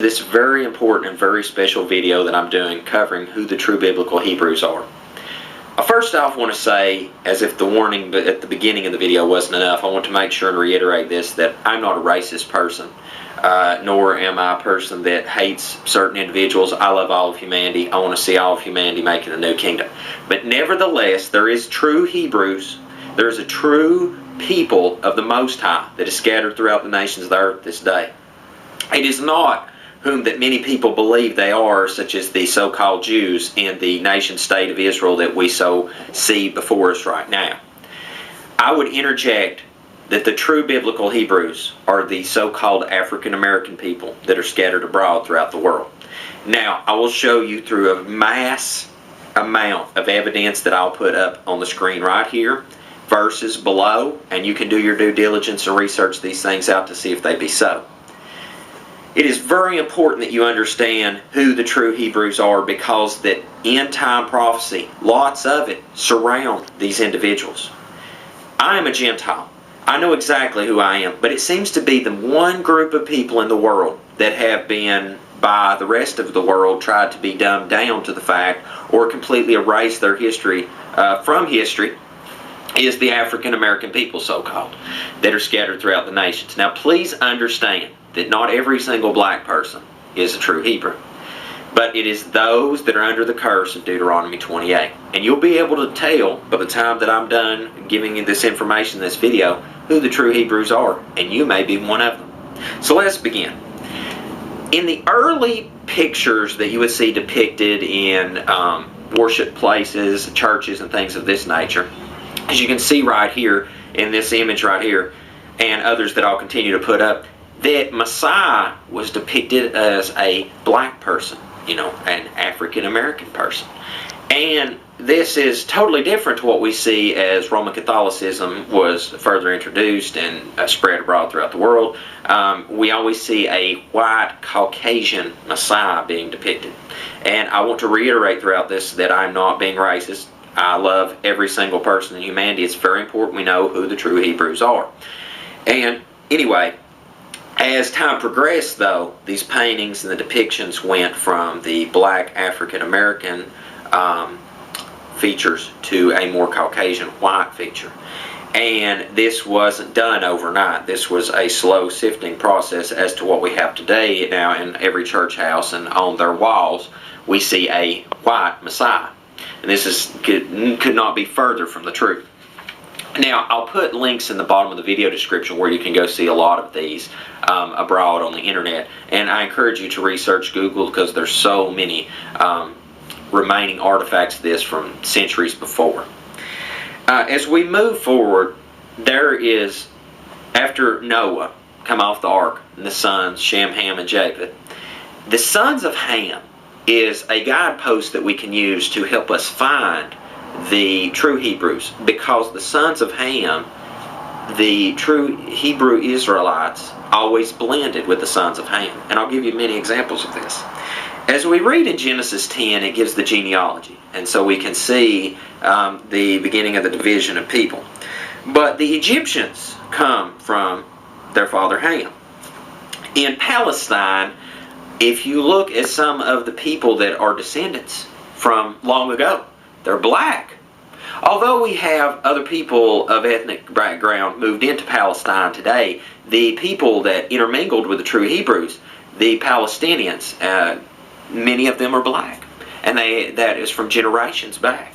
This very important and very special video that I'm doing covering who the true biblical Hebrews are. I first off want to say, as if the warning at the beginning of the video wasn't enough, I want to make sure and reiterate this, that I'm not a racist person, nor am I a person that hates certain individuals. I love all of humanity. I want to see all of humanity making a new kingdom. But nevertheless, there is true Hebrews. There is a true people of the Most High that is scattered throughout the nations of the earth this day. It is not whom that many people believe they are, such as the so-called Jews in the nation-state of Israel that we so see before us right now. I would interject that the true biblical Hebrews are the so-called African-American people that are scattered abroad throughout the world. Now, I will show you through a mass amount of evidence that I'll put up on the screen right here, verses below, and you can do your due diligence and research these things out to see if they be so. It is very important that you understand who the true Hebrews are, because that end-time prophecy, lots of it, surround these individuals. I am a Gentile. I know exactly who I am, but it seems to be the one group of people in the world that have been, by the rest of the world, tried to be dumbed down to the fact or completely erase their history from history, is the African American people, so-called, that are scattered throughout the nations. Now, please understand that not every single black person is a true Hebrew, but it is those that are under the curse of Deuteronomy 28. And you'll be able to tell by the time that I'm done giving you this information in this video who the true Hebrews are, and you may be one of them. So let's begin. In the early pictures that you would see depicted in worship places, churches, and things of this nature, as you can see right here in this image right here, and others that I'll continue to put up, that Messiah was depicted as a black person, an African American person. And this is totally different to what we see as Roman Catholicism was further introduced and spread abroad throughout the world. We always see a white Caucasian Messiah being depicted. And I want to reiterate throughout this that I'm not being racist. I love every single person in humanity. It's very important we know who the true Hebrews are. And anyway, as time progressed, though, these paintings and the depictions went from the black African American features to a more Caucasian white feature. And this wasn't done overnight. This was a slow sifting process as to what we have today. Now, in every church house and on their walls, we see a white Messiah. And this could not be further from the truth. Now, I'll put links in the bottom of the video description where you can go see a lot of these abroad on the internet. And I encourage you to research Google, because there's so many remaining artifacts of this from centuries before. As we move forward, there is, after Noah come off the ark, and the sons, Shem, Ham, and Japheth, the sons of Ham is a guidepost that we can use to help us find the true Hebrews, because the sons of Ham, the true Hebrew Israelites, always blended with the sons of Ham. And I'll give you many examples of this. As we read in Genesis 10, it gives the genealogy, and so we can see the beginning of the division of people. But the Egyptians come from their father Ham. In Palestine, if you look at some of the people that are descendants from long ago, they're black. Although we have other people of ethnic background moved into Palestine today, the people that intermingled with the true Hebrews, the Palestinians, many of them are black. And that is from generations back.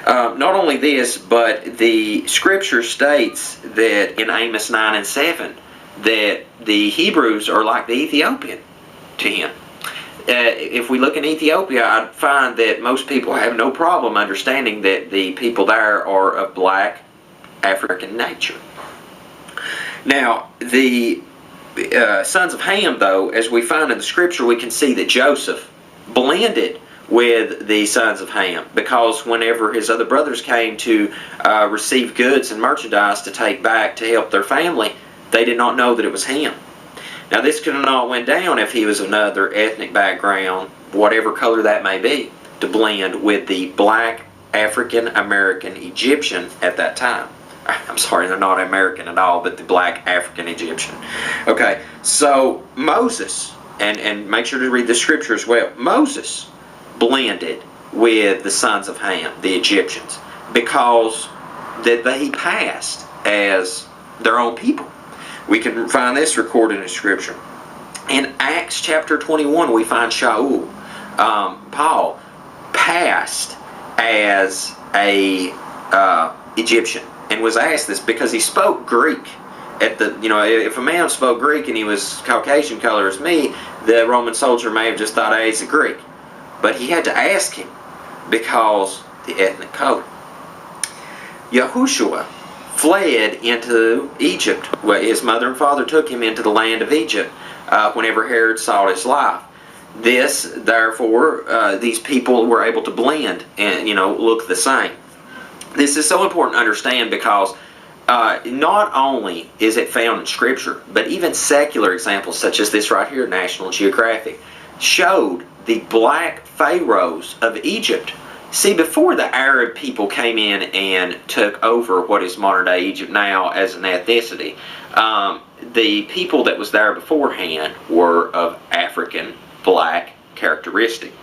Not only this, but the scripture states that in Amos 9 and 7 that the Hebrews are like the Ethiopian to him. If we look in Ethiopia, I'd find that most people have no problem understanding that the people there are of black African nature. Now, the sons of Ham, though, as we find in the scripture, we can see that Joseph blended with the sons of Ham, because whenever his other brothers came to receive goods and merchandise to take back to help their family, they did not know that it was him. Now, this could have not went down if he was another ethnic background, whatever color that may be, to blend with the black African American Egyptian at that time. I'm sorry, they're not American at all, but the black African Egyptian. Okay, so Moses and make sure to read the scripture as well. Moses blended with the sons of Ham, the Egyptians, because he passed as their own people. We can find this recorded in scripture. In Acts chapter 21, we find Shaul, Paul, passed as a Egyptian, and was asked this because he spoke Greek. If a man spoke Greek and he was Caucasian color as me, the Roman soldier may have just thought, hey, he's a Greek. But he had to ask him because the ethnic color. Yahushua fled into Egypt. His mother and father took him into the land of Egypt whenever Herod sought his life. Therefore, these people were able to blend and look the same. This is so important to understand because not only is it found in Scripture, but even secular examples such as this right here, National Geographic, showed the black pharaohs of Egypt. See, before the Arab people came in and took over what is modern-day Egypt now as an ethnicity, the people that was there beforehand were of African black characteristic.